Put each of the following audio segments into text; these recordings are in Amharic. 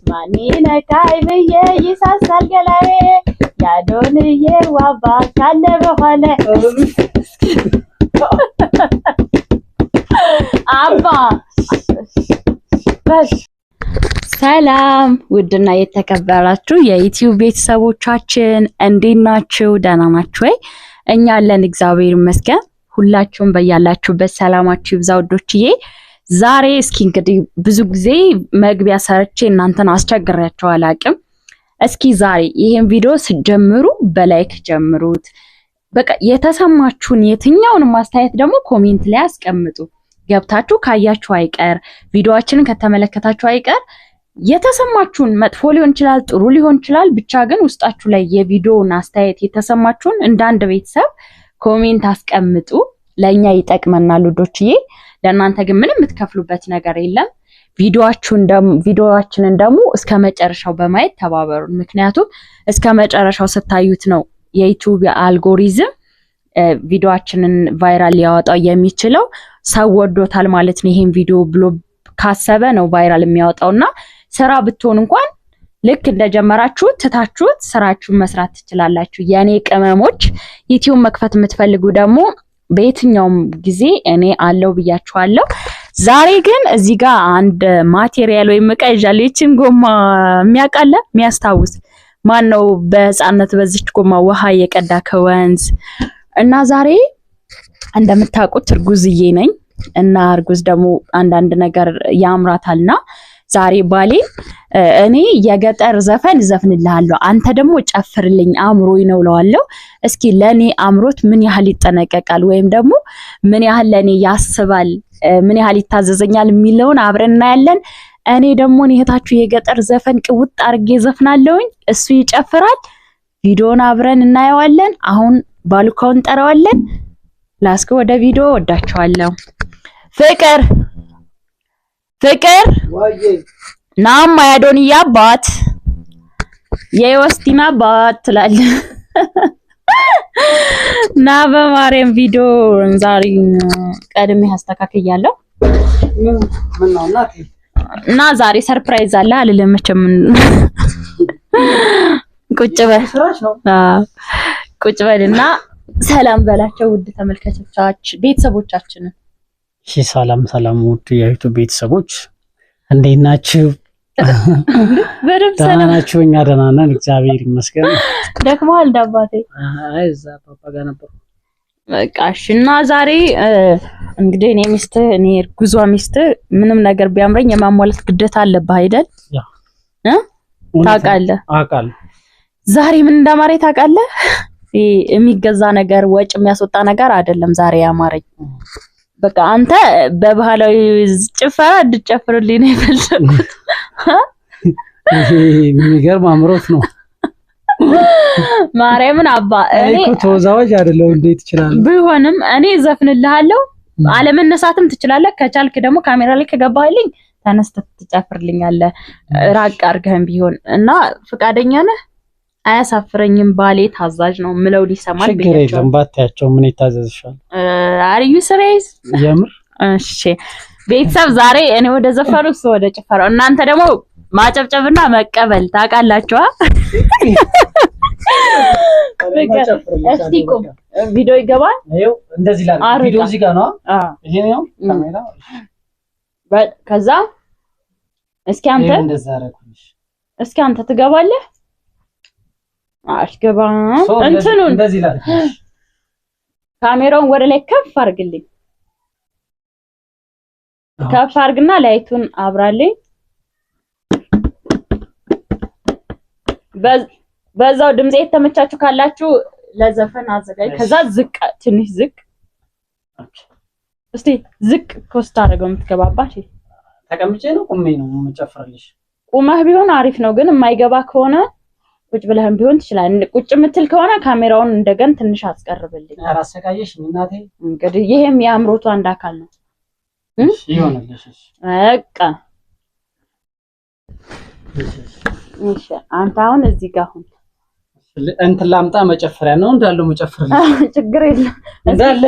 ማኒነ ካይብዬ ይሳሳል ገላዬ ያዶንዬ ዋባ ካለ በኋላ አባ ሰላም ውድና የተከበራችሁ የዩቲዩብ ቤተሰቦቻችን እንዴት ናችሁ? ደህና ናችሁ ወይ? እኛ አለን እግዚአብሔር ይመስገን። ሁላችሁም በያላችሁበት ሰላማችሁ ይብዛ ውዶችዬ። ዛሬ እስኪ እንግዲህ ብዙ ጊዜ መግቢያ ሰርቼ እናንተን አስቸግሬያችሁ አላቅም። እስኪ ዛሬ ይሄን ቪዲዮ ስትጀምሩ በላይክ ጀምሩት። በቃ የተሰማችሁን የትኛውንም አስተያየት ደግሞ ኮሜንት ላይ አስቀምጡ። ገብታችሁ ካያችሁ አይቀር ቪዲዮአችንን ከተመለከታችሁ አይቀር የተሰማችሁን መጥፎ ሊሆን ይችላል፣ ጥሩ ሊሆን ይችላል፣ ብቻ ግን ውስጣችሁ ላይ የቪዲዮውን አስተያየት የተሰማችሁን እንደ አንድ ቤተሰብ ኮሜንት አስቀምጡ። ለኛ ይጠቅመናል ውዶችዬ። ለእናንተ ግን ምንም የምትከፍሉበት ነገር የለም። ቪዲዮአችንን ደግሞ እስከ መጨረሻው በማየት ተባበሩን። ምክንያቱም እስከ መጨረሻው ስታዩት ነው የዩቲዩብ አልጎሪዝም ቪዲዮአችንን ቫይራል ሊያወጣው የሚችለው። ሰው ወዶታል ማለት ነው ይሄን ቪዲዮ ብሎ ካሰበ ነው ቫይራል የሚያወጣውና ስራ ብትሆን እንኳን ልክ እንደጀመራችሁት ትታችሁት ስራችሁን መስራት ትችላላችሁ። የኔ ቅመሞች ዩቲዩብ መክፈት የምትፈልጉ ደግሞ በየትኛውም ጊዜ እኔ አለው ብያችኋለሁ። ዛሬ ግን እዚህ ጋር አንድ ማቴሪያል ወይ ዕቃ ይዣለሁ። ይቺን ጎማ የሚያቃለ የሚያስታውስ ማን ነው? በህፃነት በዚች ጎማ ውሃ የቀዳ ከወንዝ እና ዛሬ እንደምታውቁት እርጉዝዬ ነኝ እና እርጉዝ ደግሞ አንዳንድ ነገር ያምራታልና ዛሬ ባሌ እኔ የገጠር ዘፈን ዘፍንልሃለሁ አንተ ደግሞ ጨፍርልኝ አምሮኝ ነው ለዋለሁ። እስኪ ለኔ አምሮት ምን ያህል ይጠነቀቃል ወይም ደግሞ ምን ያህል ለኔ ያስባል ምን ያህል ይታዘዘኛል የሚለውን አብረን እናያለን። እኔ ደግሞ እህታችሁ የገጠር ዘፈን ቅውጥ አርጌ ዘፍናለሁኝ፣ እሱ ይጨፍራል። ቪዲዮን አብረን እናየዋለን። አሁን ባሉካውን ጠራዋለን። ላስከ ወደ ቪዲዮ ወዳችኋለሁ። ፍቅር ናማ ያዶንያ አባት የወስቲና አባት ትላል ና በማርያም ቪዲዮ ዛሬ ቀድሜ አስተካክያለሁ እና ዛሬ ሰርፕራይዝ አለ አልለመችም። ቁጭ በልና ሰላም በላቸው ውድ ተመልካቾቻችን ቤተሰቦቻችን። እሺ ሰላም ውድ የዩቲዩብ ቤተሰቦች እንዴት ናችሁ? በደም ሰላም ናችሁ? እኛ ደህና ነን እግዚአብሔር ይመስገን። ደክሞሃል ዳባቴ? አይዛ ፓፓጋ ነበር። በቃሽ እና ዛሬ እንግዲህ እኔ እርጉዟ ሚስት ምንም ነገር ቢያምረኝ የማሟላት ግዴታ አለብህ አይደል? ታውቃለህ? አውቃለሁ። ዛሬ ምን እንዳማረኝ ታውቃለህ? የሚገዛ ነገር ወጭ የሚያስወጣ ነገር አይደለም ዛሬ ያማረኝ። በቃ አንተ በባህላዊ ጭፈራ እንድጨፍርልኝ ነው የፈለኩት። የሚገርም አምሮት ነው። ማርያምን አባ እኔ ተወዛዋዥ አይደለም እንዴት ይችላል? ቢሆንም እኔ ዘፍንልሃለሁ። አለመነሳትም ትችላለህ። ከቻልክ ደግሞ ካሜራ ላይ ከገባህልኝ ተነስተህ ትጨፍርልኛለህ ራቅ አድርገህም ቢሆን እና ፍቃደኛ ነህ? አያሳፍረኝም። ባሌ ታዛዥ ነው ምለው ሊሰማል ቢያቸው ችግር የለም ባታያቸው ምን ይታዘዝሻል? አርዩ ስሬስ የምር እሺ ቤተሰብ ዛሬ እኔ ወደ ዘፈኑ እሱ ወደ ጭፈራው እናንተ ደግሞ ማጨብጨብና መቀበል ታውቃላችሁ። እስቲ ቆም ቪዲዮ ይገባል። ይሄው እንደዚህ ላል ቪዲዮ እዚህ ጋር ነው። ይሄ ነው ካሜራ። ከዛ እስኪ አንተ ትገባለህ። አሽገባም እንትኑን እንደዚህ ላል ካሜራውን ወደ ላይ ከፍ አድርግልኝ። ከፍ አድርግና ላይቱን አብራልኝ። በዛው ድምጽ የተመቻችሁ ካላችሁ ለዘፈን አዘጋጅ። ከዛ ዝቅ ትንሽ ዝቅ እስቲ ዝቅ ኮስታ አድርገው የምትገባባት። ተቀምጬ ነው ቁሜ ነው የምጨፍርልሽ? ቁመህ ቢሆን አሪፍ ነው፣ ግን የማይገባ ከሆነ ቁጭ ብለህም ቢሆን ትችላለህ። ቁጭ የምትል ከሆነ ካሜራውን እንደገን ትንሽ አስቀርብልኝ። አራሰቃየሽ እናቴ። እንግዲህ ይሄም የአምሮቱ አንድ አካል ነው። ይሆነልሽ። በቃ እሺ አንተ አሁን እዚህ ጋር ሁን። እንትን ላምጣ መጨፈሪያ ነው እንዳለው መጨፈሪያ። ችግር የለም እንዳለ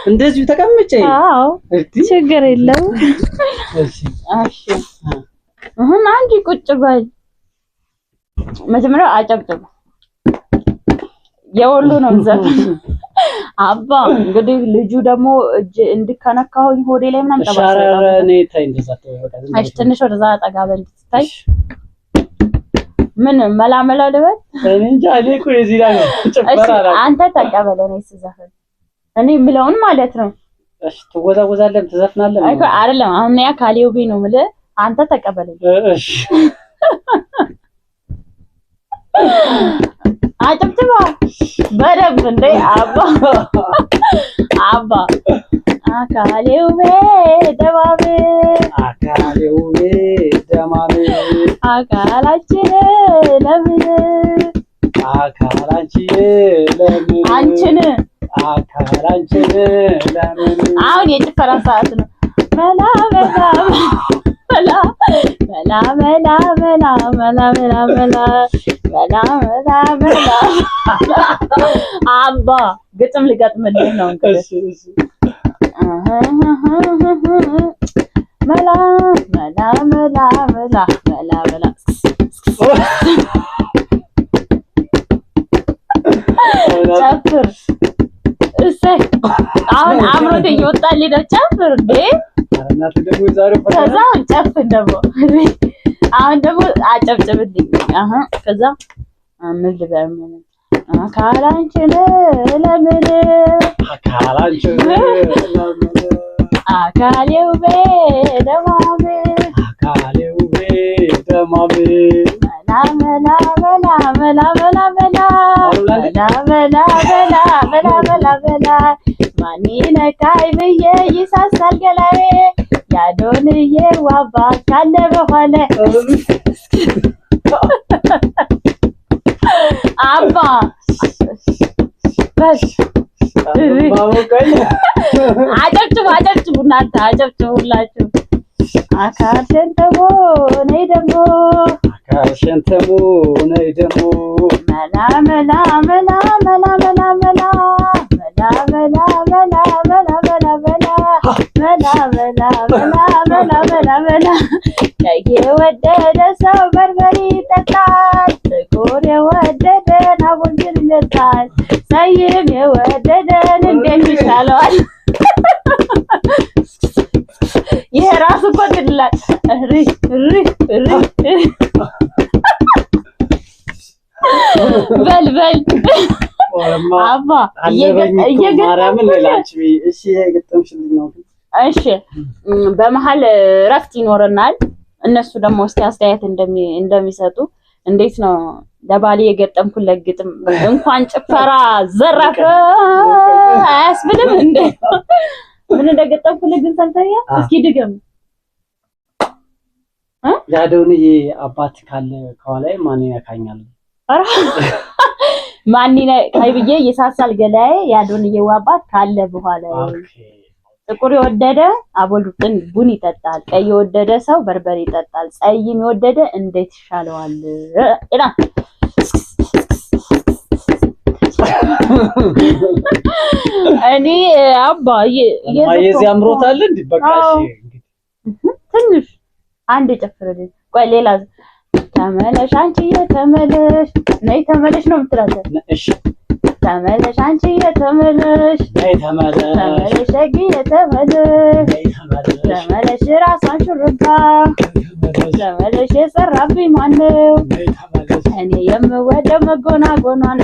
እንደዚሁ ተቀምጬ አዎ ችግር የለም እሺ አሁን አንቺ ቁጭ በል መጀመሪያ አጨብጭብ የወሎ ነው ዘፈን አባ እንግዲህ ልጁ ደግሞ እጅ እንድከነካሁኝ ሆዴ ላይ ምናምን ተባሰ ሻራራኔ ታይ እንደዛ ተወቀደ እሺ ትንሽ ወደዛ ጠጋ በል ታይ ምን መላመላ ልበል እንጃ አለኩ የዚህ ላይ ጨፈራ አንተ ተቀበለ ነው ሲዘፈን እኔ ምለውን ማለት ነው እሺ ትወዛወዛለህ ትዘፍናለህ አይደለም አሁን ያ ካሊዮቢ ነው ማለት አንተ ተቀበለ እሺ አጨብጭባ በደንብ እንደ አባ አካሌው ደማሜ አካላችን ለምን አንቺን ለምን አሁን የጭፈራ ሰዓት ነው መላ አባ ግጥም ልገጥምልህ ነው እንግዲህ መላ ጨፍር እሰይ አሁን አምሮት እየወጣልኝ ነው ጨፍር እንዴ ከዛ ጨፍር ደግሞ አሁን ደግሞ አጨብጭብልኝ ከዛ ምን ልበል አካላችን ለምን አካሌው ደማሜ ማን ነካይ ብዬ ይሳሳል ገላዬ ያዶንዬ ዋባ ካለ በኋላ አባ በስ አጨብጭቡ እናንተ አጨብጭቡላችሁ አካልሽን ተሞ ነይ ደግሞ የወደደ ሰው በርበሬ ይጠጣል ጥቁር የወደደን አቦንጅር ይጠጣል ሰይም የወደደን እንዴት ይሻለዋል ይሄ ራሱ እኮ ትላል በል አባ ማርያምን ለላንቺ እሺ የገጠምሽልኝ ነው እሺ በመሃል ረፍት ይኖርናል እነሱ ደግሞ እስቲ አስተያየት እንደሚሰጡ እንዴት ነው ለባሌ የገጠምኩለት ግጥም እንኳን ጭፈራ ዘራፈ አያስብልም እንዴ ምን እንደገጠምኩለት ግን ሰምተኛ እስኪ ድገም ያዶንዬ አባት ካለ ከኋላዬ ማን ያካኛል ማን ካይብዬ ይሳሳል ገላዬ ያዶንዬ አባት ካለ በኋላ ጥቁር የወደደ አቦሉትን ቡን ይጠጣል ቀይ የወደደ ሰው በርበሬ ይጠጣል ጸይም የወደደ እንዴት ይሻለዋል ኢላ እኔ አባ የዚህ አምሮታል እንዴ በቃሽ ትንሽ አንድ ጨፍርልኝ ቆይ ሌላ ተመለሽ አንቺ ተመለሽ ነይ ተመለሽ ነው የምትላለው እሺ ተመለሽ አንቺ ተመለሽ ነይ ተመለሽ ሸጊ ተመለሽ ራሷን ሹርባ ተመለሽ የሰራብኝ ማነው እኔ የምወደው መጎናጎኗን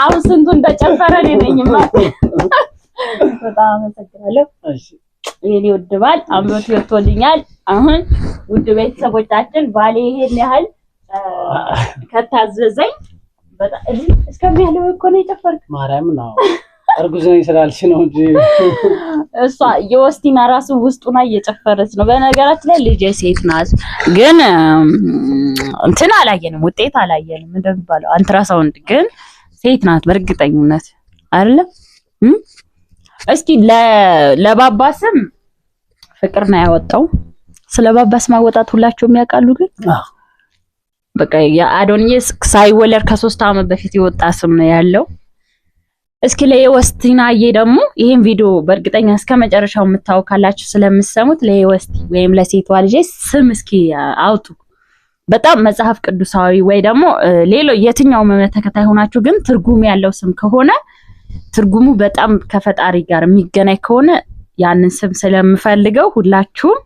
አሁን ስንቱ እንደጨፈረ ነኝማ በጣም አመሰግናለሁ እሺ የኔ ውድ ባል አምሮት ይወጥልኛል አሁን ውድ ቤተሰቦቻችን ባሌ ይሄን ያህል ከታዘዘኝ በጣም እስከሚያለው እኮ ነው የጨፈርክ ማርያም ነው እርጉዝ ነኝ ስላልሽ ነው እንጂ እሷ የወስቲና ራሱ ውስጡና እየጨፈረች ነው በነገራችን ላይ ልጅ ሴት ናት ግን እንትን አላየንም ውጤት አላየንም እንደሚባለው አንትራሳውንድ ግን ሴት ናት በእርግጠኝነት አይደለ እስኪ ለባባስም ፍቅር ነው ያወጣው ስለ ባባስ ማወጣት ሁላችሁም ያውቃሉ ግን በቃ የአዶንዬስ ሳይወለድ ከ3 ዓመት በፊት የወጣ ስም ነው ያለው። እስኪ ለየወስቲናዬ ደግሞ ይሄን ቪዲዮ በእርግጠኛ እስከ መጨረሻው የምታውቃላችሁ ስለምትሰሙት ለየወስቲ ወይም ለሴቷ ልጅ ስም እስኪ አውጡ። በጣም መጽሐፍ ቅዱሳዊ ወይ ደግሞ ሌላ የትኛው እምነት ተከታይ ሆናችሁ ግን ትርጉም ያለው ስም ከሆነ ትርጉሙ በጣም ከፈጣሪ ጋር የሚገናኝ ከሆነ ያንን ስም ስለምፈልገው ሁላችሁም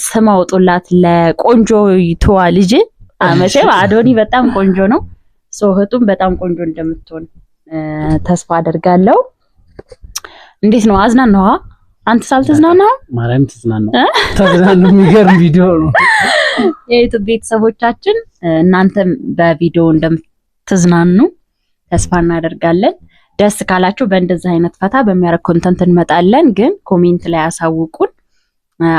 ስም አውጡላት ለቆንጆይቷ ልጅ። አመቼም አዶኒ በጣም ቆንጆ ነው። ሶህቱም በጣም ቆንጆ እንደምትሆን ተስፋ አደርጋለሁ። እንዴት ነው አዝናናው? አንተ ሳልተዝናናው ማርያም ተዝናናው የሚገርም ቪዲዮ ነው። የዩቲዩብ ቤተሰቦቻችን እናንተም በቪዲዮ እንደምትዝናኑ ተስፋ እናደርጋለን። ደስ ካላችሁ በእንደዚህ አይነት ፈታ በሚያረግ ኮንተንት እንመጣለን። ግን ኮሜንት ላይ አሳውቁን።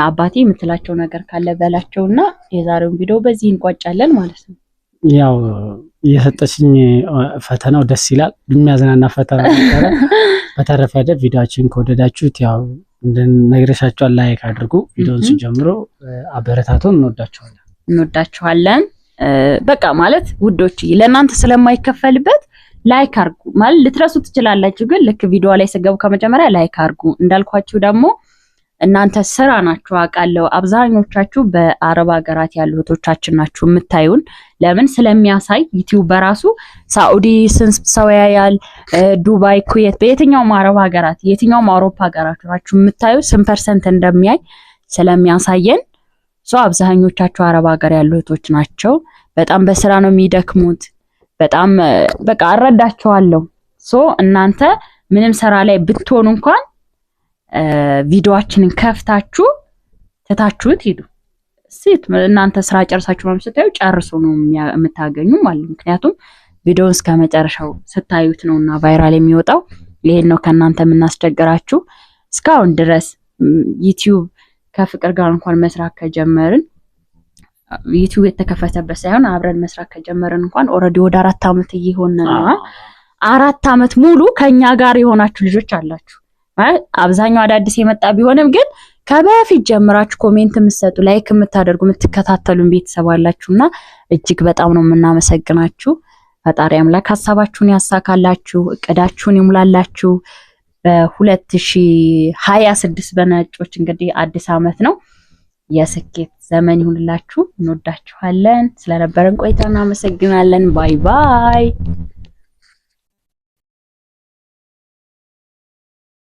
አባቴ የምትላቸው ነገር ካለ በላቸውና የዛሬውን ቪዲዮ በዚህ እንቋጫለን ማለት ነው። ያው የሰጠችኝ ፈተናው ደስ ይላል፣ የሚያዝናና ፈተና ነበር። በተረፈ ቪዲዮአችን ከወደዳችሁት ያው እንደነገርሻችኋል ላይክ አድርጉ። ቪዲዮውን ሲጀምሩ አበረታቱን። እንወዳችኋለን። በቃ ማለት ውዶች ለእናንተ ስለማይከፈልበት ላይክ አርጉ። ማለት ልትረሱ ትችላላችሁ፣ ግን ልክ ቪዲዮ ላይ ስገቡ ከመጀመሪያ ላይክ አርጉ። እንዳልኳችሁ ደግሞ እናንተ ስራ ናችሁ አውቃለሁ። አብዛኞቻችሁ በአረብ ሀገራት ያሉ እህቶቻችን ናችሁ የምታዩን። ለምን ስለሚያሳይ ዩቲዩብ በራሱ ሳኡዲ ስንት ሰው ያያል፣ ዱባይ፣ ኩዌት፣ በየትኛውም አረብ ሀገራት የትኛውም አውሮፓ ሀገራት ናችሁ የምታዩ 8% እንደሚያይ ስለሚያሳየን አብዛኞቻችሁ አረብ ሀገር ያሉ እህቶች ናቸው። በጣም በስራ ነው የሚደክሙት። በጣም በቃ አረዳቸዋለሁ። እናንተ ምንም ስራ ላይ ብትሆኑ እንኳን ቪዲዮአችንን ከፍታችሁ ተታችሁት ሂዱ። እናንተ ስራ ጨርሳችሁ ማለት ስታዩ ጨርሶ ነው የምታገኙ ማለት። ምክንያቱም ቪዲዮውን እስከ መጨረሻው ስታዩት ነውና ቫይራል የሚወጣው። ይሄን ነው ከናንተ የምናስቸግራችሁ። እስካሁን ድረስ ዩቲዩብ ከፍቅር ጋር እንኳን መስራት ከጀመርን ዩቲዩብ የተከፈተበት ሳይሆን አብረን መስራት ከጀመርን እንኳን ኦሬዲ ወደ 4 ዓመት እየሆነ ነው። 4 ዓመት ሙሉ ከኛ ጋር የሆናችሁ ልጆች አላችሁ። አብዛኛው አዳዲስ የመጣ ቢሆንም ግን ከበፊት ጀምራችሁ ኮሜንት የምትሰጡ ላይክ የምታደርጉ የምትከታተሉን ቤተሰብ አላችሁና እጅግ በጣም ነው የምናመሰግናችሁ። ፈጣሪ አምላክ ሐሳባችሁን ያሳካላችሁ፣ እቅዳችሁን ይሙላላችሁ። በ2026 በነጮች እንግዲህ አዲስ ዓመት ነው። የስኬት ዘመን ይሁንላችሁ። እንወዳችኋለን። ስለነበረን ቆይታ እናመሰግናለን። ባይ ባይ።